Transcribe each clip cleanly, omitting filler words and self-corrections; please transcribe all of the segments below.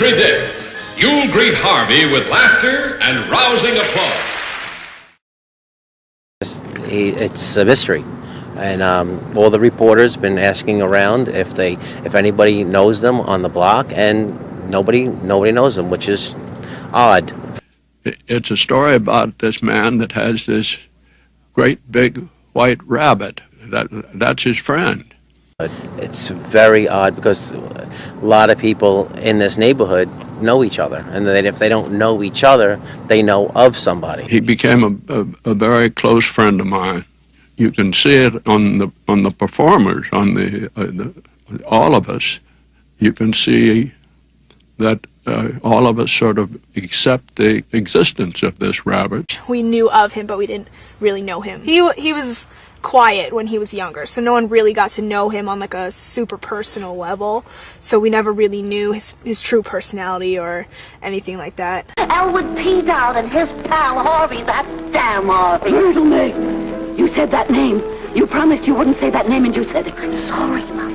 predict. You'll greet Harvey with laughter and rousing applause. It's a mystery, and all the reporters been asking around if anybody knows them on the block, and nobody knows them, which is odd. It's a story about this man that has this great big white rabbit. That's his friend. It's very odd because a lot of people in this neighborhood know each other, and that if they don't know each other, they know of somebody. He became a very close friend of mine. You can see it on the performers, on all of us. You can see that all of us sort of accept the existence of this rabbit. We knew of him, but we didn't really know him. He was quiet when he was younger, so no one really got to know him on like a super personal level, so we never really knew his true personality or anything like that. Elwood P. Dowd and his pal Harvey, that damn Harvey. Little name. You said that name. You promised you wouldn't say that name, and you said it. I'm sorry, Mama.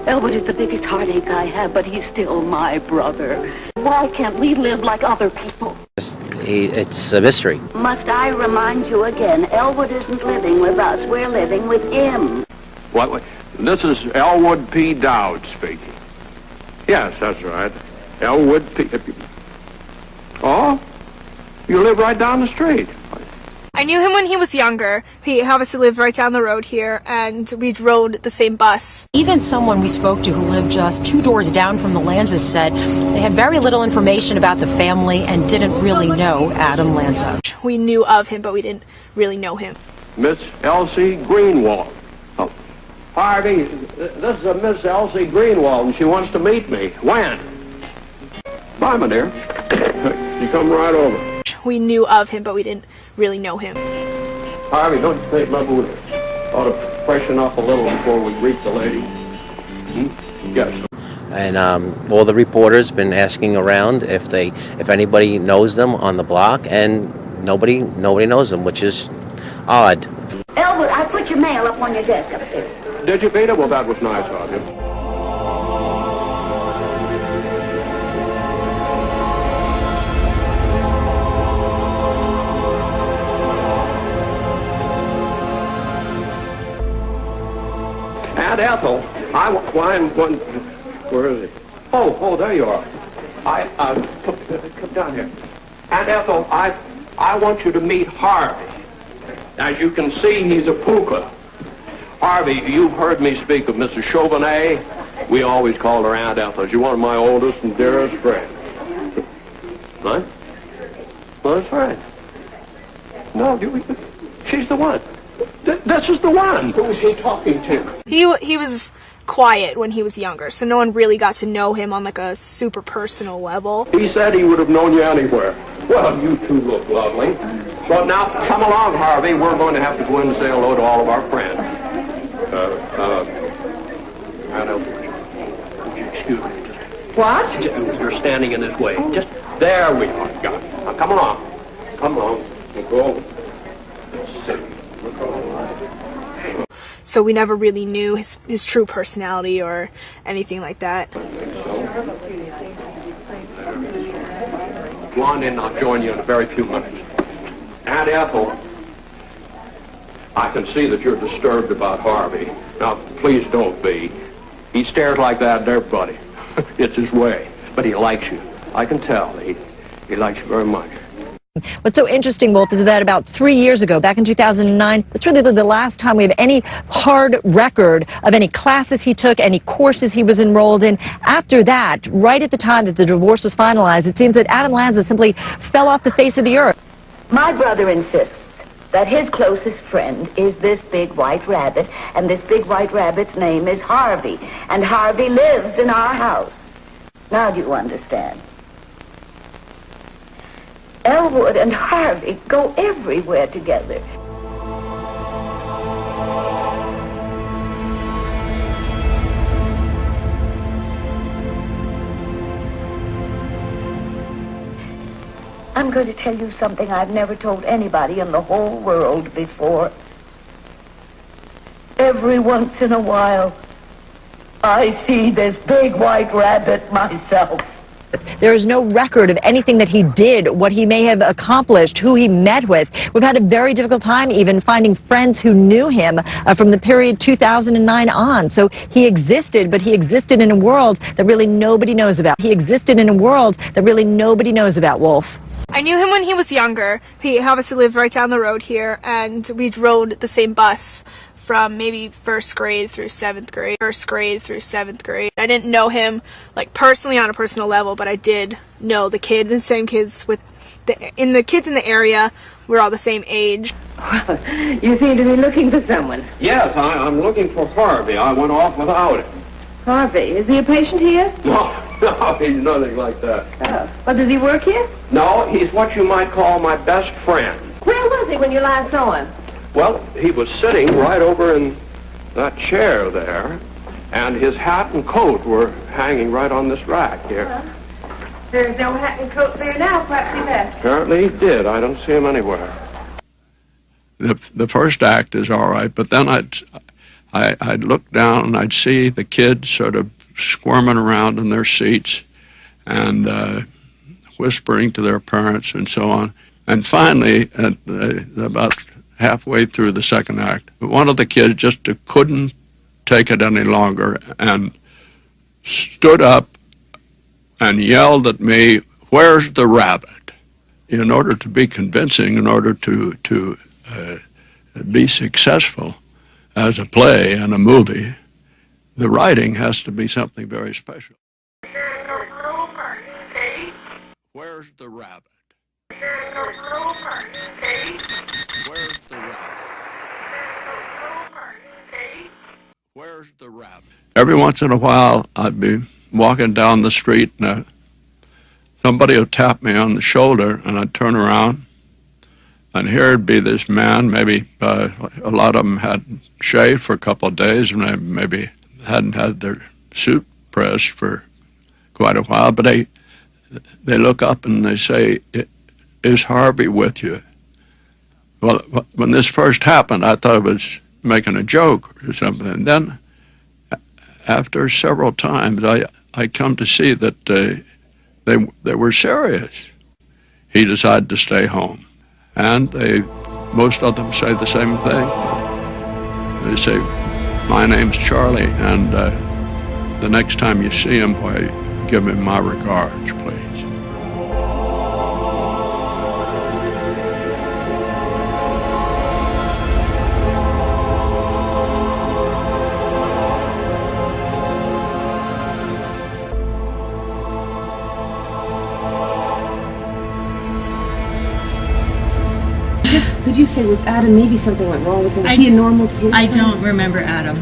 Elwood is the biggest heartache I have, but he's still my brother. Why can't we live like other people? It's a mystery. Must I remind you again, Elwood isn't living with us, we're living with him. What? This is Elwood P. Dowd speaking. Yes, that's right. Elwood P. Oh? You live right down the street. I knew him when he was younger. He obviously lived right down the road here, and we rode the same bus. Even someone we spoke to who lived just 2 doors down from the Lanzes said they had very little information about the family and didn't really know Adam Lanze. We knew of him, but we didn't really know him. Miss Elsie Greenwald. Oh, Harvey, this is a Miss Elsie Greenwald, and she wants to meet me. When? Bye, my dear. You come right over. We knew of him, but we didn't really know him. Harvey, don't you think maybe we ought to freshen up a little before we greet the lady? Yes. And all the reporters been asking around if anybody knows them on the block, and nobody knows them, which is odd. Elwood, I put your mail up on your desk upstairs. Did you, Peter? Well, that was nice of you. Aunt Ethel, where is he? Oh, there you are. Come down here. Aunt Ethel, I want you to meet Harvey. As you can see, he's a puka. Harvey, you've heard me speak of Mrs. Chauvenet. We always called her Aunt Ethel. She's one of my oldest and dearest friends. What? Well, that's right. No, she's the one. This is the one. Who was he talking to? He was quiet when he was younger, so no one really got to know him on like a super personal level. He said he would have known you anywhere. Well, you two look lovely. But now, come along, Harvey. We're going to have to go in and say hello to all of our friends. Excuse me. What? You're standing in his way. Just, there we are. Got it. Now, come along. Come on. We'll go over. Let's sit. So we never really knew his true personality or anything like that. Go on in, I'll join you in a very few minutes. Aunt Ethel, I can see that you're disturbed about Harvey. Now, please don't be. He stares like that at everybody. It's his way. But he likes you. I can tell. He likes you very much. What's so interesting, Wolf, is that about 3 years ago, back in 2009, that's really the last time we have any hard record of any classes he took, any courses he was enrolled in. After that, right at the time that the divorce was finalized, it seems that Adam Lanze simply fell off the face of the earth. My brother insists that his closest friend is this big white rabbit, and this big white rabbit's name is Harvey, and Harvey lives in our house. Now do you understand? Elwood and Harvey go everywhere together. I'm going to tell you something I've never told anybody in the whole world before. Every once in a while, I see this big white rabbit myself. There is no record of anything that he did, what he may have accomplished, who he met with. We've had a very difficult time even finding friends who knew him from the period 2009 on. So he existed, but he existed in a world that really nobody knows about. He existed in a world that really nobody knows about, Wolf. I knew him when he was younger. He obviously lived right down the road here, and we rode the same bus from maybe first grade through seventh grade. I didn't know him like personally on a personal level, but I did know the kids, the same kids with the kids in the area were all the same age. Well, you seem to be looking for someone. Yes, I'm looking for Harvey. I went off without him. Harvey, is he a patient here? No, he's nothing like that. Oh. Well, does he work here? No, he's what you might call my best friend. Where was he when you last saw him? Well, he was sitting right over in that chair there, and his hat and coat were hanging right on this rack here. There's no hat and coat there now. Perhaps he left. Apparently he did. I don't see him anywhere. The first act is all right, but then I'd look down and I'd see the kids sort of squirming around in their seats and whispering to their parents and so on. And finally, at about halfway through the second act, one of the kids just couldn't take it any longer and stood up and yelled at me, "Where's the rabbit?" In order to be convincing, in order to be successful as a play and a movie, the writing has to be something very special. Where's the rabbit? Where's the rabbit? Where's the rabbit? Every once in a while, I'd be walking down the street and somebody would tap me on the shoulder, and I'd turn around, and here would be this man. Maybe a lot of them hadn't shaved for a couple of days, and they maybe hadn't had their suit pressed for quite a while, but they look up and they say, "Is Harvey with you?" Well, when this first happened, I thought it was making a joke or something. And then, after several times, I come to see that they were serious. He decided to stay home, and most of them say the same thing. They say, "My name's Charlie, and the next time you see him, why, give him my regards, please." Did you say was Adam, maybe something went wrong with him? Was he a normal kid? I don't remember Adam,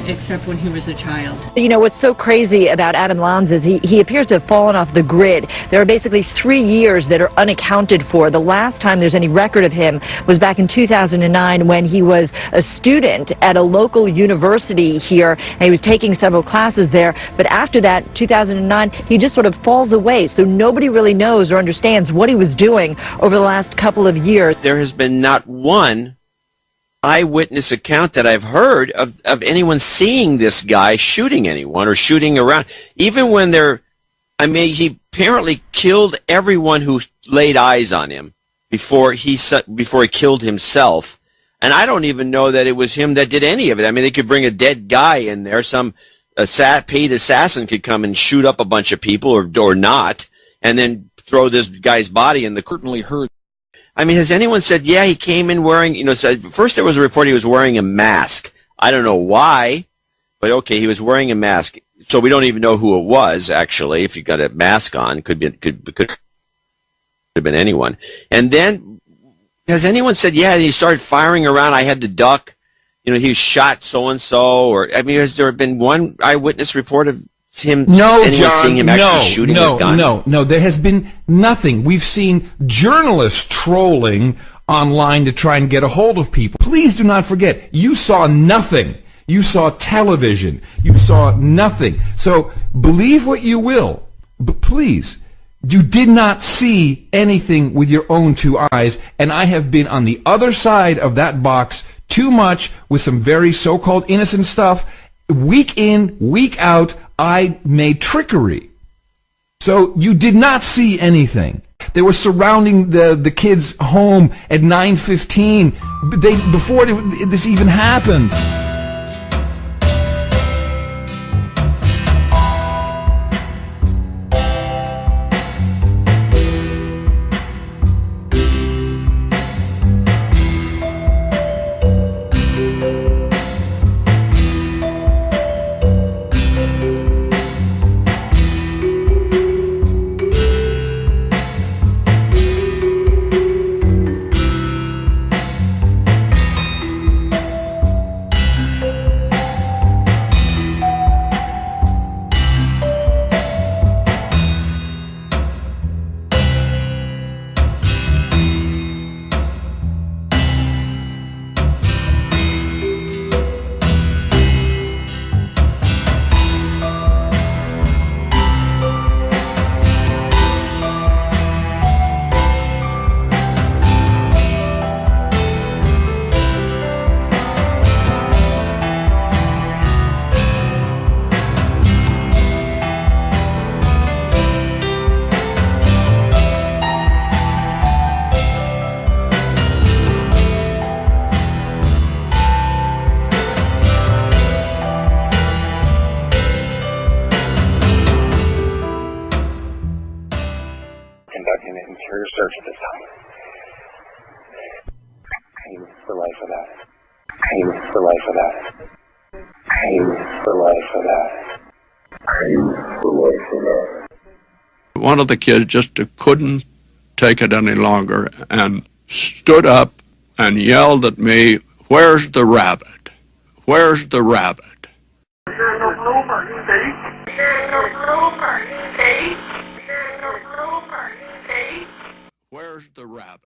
except when he was a child. You know, what's so crazy about Adam Lanze is he appears to have fallen off the grid. There are basically 3 years that are unaccounted for. The last time there's any record of him was back in 2009 when he was a student at a local university here, and he was taking several classes there. But after that, 2009, he just sort of falls away. So nobody really knows or understands what he was doing over the last couple of years. There has been not one eyewitness account that I've heard of anyone seeing this guy shooting anyone or shooting around. Even when he apparently killed everyone who laid eyes on him before he killed himself. And I don't even know that it was him that did any of it. I mean, they could bring a dead guy in there. Some paid assassin could come and shoot up a bunch of people or not, and then throw this guy's body in the curtainly heard. I mean, has anyone said, yeah, he came in wearing, first there was a report he was wearing a mask. I don't know why, but okay, he was wearing a mask. So we don't even know who it was, actually, if he got a mask on. Could have been anyone. And then, has anyone said, yeah, he started firing around, I had to duck, he shot so-and-so, or, I mean, has there been one eyewitness report of him, seeing him actually shooting a gun? No, there has been nothing. We've seen journalists trolling online to try and get a hold of people. Please do not forget, you saw nothing. You saw television. You saw nothing. So believe what you will, but please, you did not see anything with your own 2 eyes, and I have been on the other side of that box too much with some very so-called innocent stuff. Week in, week out, I made trickery. So you did not see anything. They were surrounding the kid's home at 9:15 before this even happened. Conducting an interior search at this time. Aim for life for that. Aim for life for that. Aim for life for that. Aim for life for that. One of the kids just couldn't take it any longer and stood up and yelled at me, "Where's the rabbit? Where's the rabbit?" There's a blooper, Steve. There's a blooper, Steve. There's a blooper, Steve. Where's the rabbit?